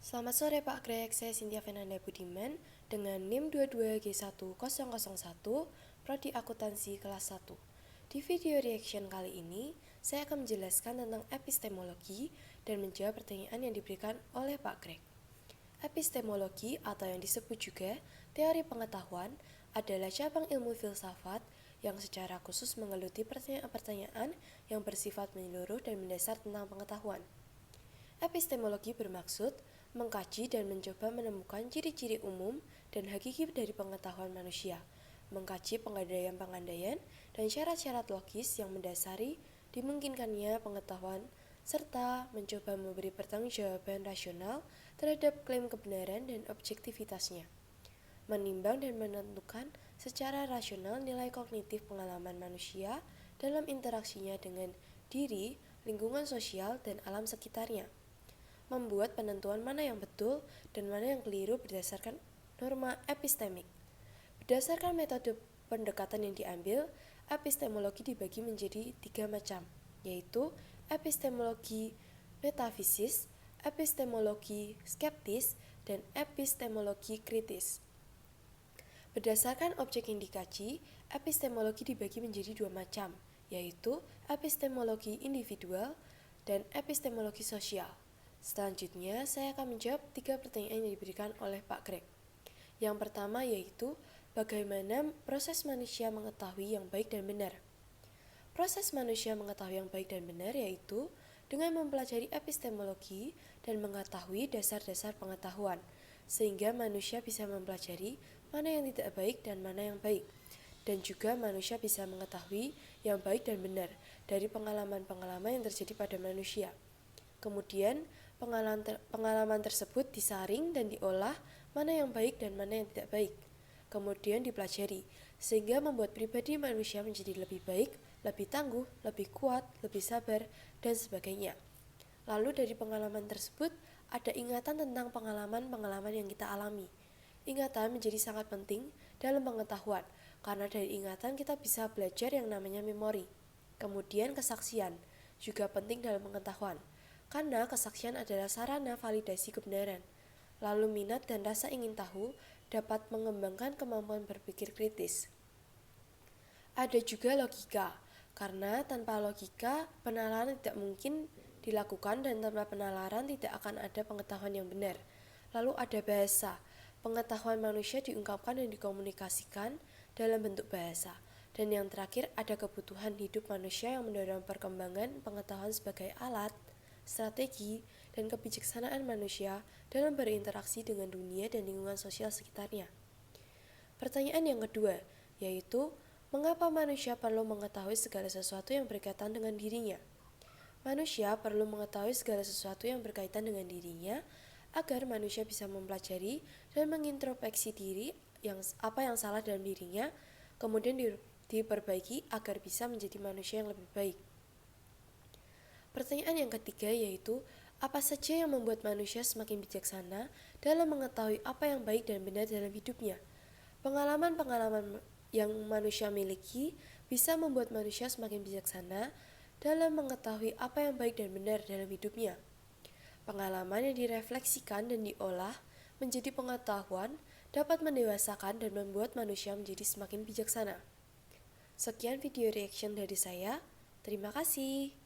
Selamat sore Pak Greg, saya Cynthia Fernanda Budiman dengan NIM 22G1001, Prodi Akuntansi kelas 1. Di video reaction kali ini, saya akan menjelaskan tentang epistemologi dan menjawab pertanyaan yang diberikan oleh Pak Greg. Epistemologi atau yang disebut juga teori pengetahuan adalah cabang ilmu filsafat yang secara khusus menggeluti pertanyaan-pertanyaan yang bersifat menyeluruh dan mendasar tentang pengetahuan. Epistemologi bermaksud mengkaji dan mencoba menemukan ciri-ciri umum dan hakiki dari pengetahuan manusia, mengkaji pengandaian-pengandaian dan syarat-syarat logis yang mendasari dimungkinkannya pengetahuan, serta mencoba memberi pertanggungjawaban rasional terhadap klaim kebenaran dan objektivitasnya, menimbang dan menentukan secara rasional nilai kognitif pengalaman manusia dalam interaksinya dengan diri, lingkungan sosial, dan alam sekitarnya, membuat penentuan mana yang betul dan mana yang keliru berdasarkan norma epistemik. Berdasarkan metode pendekatan yang diambil, epistemologi dibagi menjadi 3 macam, yaitu epistemologi metafisis, epistemologi skeptis, dan epistemologi kritis. Berdasarkan objek yang dikaji, epistemologi dibagi menjadi 2 macam, yaitu epistemologi individual dan epistemologi sosial. Selanjutnya, saya akan menjawab 3 pertanyaan yang diberikan oleh Pak Greg. Yang pertama yaitu, bagaimana proses manusia mengetahui yang baik dan benar? Proses manusia mengetahui yang baik dan benar yaitu dengan mempelajari epistemologi dan mengetahui dasar-dasar pengetahuan, sehingga manusia bisa mempelajari mana yang tidak baik dan mana yang baik. Dan juga manusia bisa mengetahui yang baik dan benar dari pengalaman-pengalaman yang terjadi pada manusia. Kemudian, pengalaman tersebut disaring dan diolah mana yang baik dan mana yang tidak baik. Kemudian dipelajari, sehingga membuat pribadi manusia menjadi lebih baik, lebih tangguh, lebih kuat, lebih sabar, dan sebagainya. Lalu dari pengalaman tersebut, ada ingatan tentang pengalaman-pengalaman yang kita alami. Ingatan menjadi sangat penting dalam pengetahuan, karena dari ingatan kita bisa belajar yang namanya memori. Kemudian kesaksian, juga penting dalam pengetahuan, karena kesaksian adalah sarana validasi kebenaran. Lalu minat dan rasa ingin tahu dapat mengembangkan kemampuan berpikir kritis. Ada juga logika, karena tanpa logika penalaran tidak mungkin dilakukan dan tanpa penalaran tidak akan ada pengetahuan yang benar. Lalu ada bahasa, pengetahuan manusia diungkapkan dan dikomunikasikan dalam bentuk bahasa. Dan yang terakhir ada kebutuhan hidup manusia yang mendorong perkembangan pengetahuan sebagai alat, strategi, dan kebijaksanaan manusia dalam berinteraksi dengan dunia dan lingkungan sosial sekitarnya. Pertanyaan yang kedua, yaitu mengapa manusia perlu mengetahui segala sesuatu yang berkaitan dengan dirinya? Manusia perlu mengetahui segala sesuatu yang berkaitan dengan dirinya agar manusia bisa mempelajari dan mengintrospeksi diri apa yang salah dalam dirinya, kemudian diperbaiki agar bisa menjadi manusia yang lebih baik. Pertanyaan yang ketiga yaitu, apa saja yang membuat manusia semakin bijaksana dalam mengetahui apa yang baik dan benar dalam hidupnya? Pengalaman-pengalaman yang manusia miliki bisa membuat manusia semakin bijaksana dalam mengetahui apa yang baik dan benar dalam hidupnya. Pengalaman yang direfleksikan dan diolah menjadi pengetahuan dapat mendewasakan dan membuat manusia menjadi semakin bijaksana. Sekian video reaction dari saya. Terima kasih.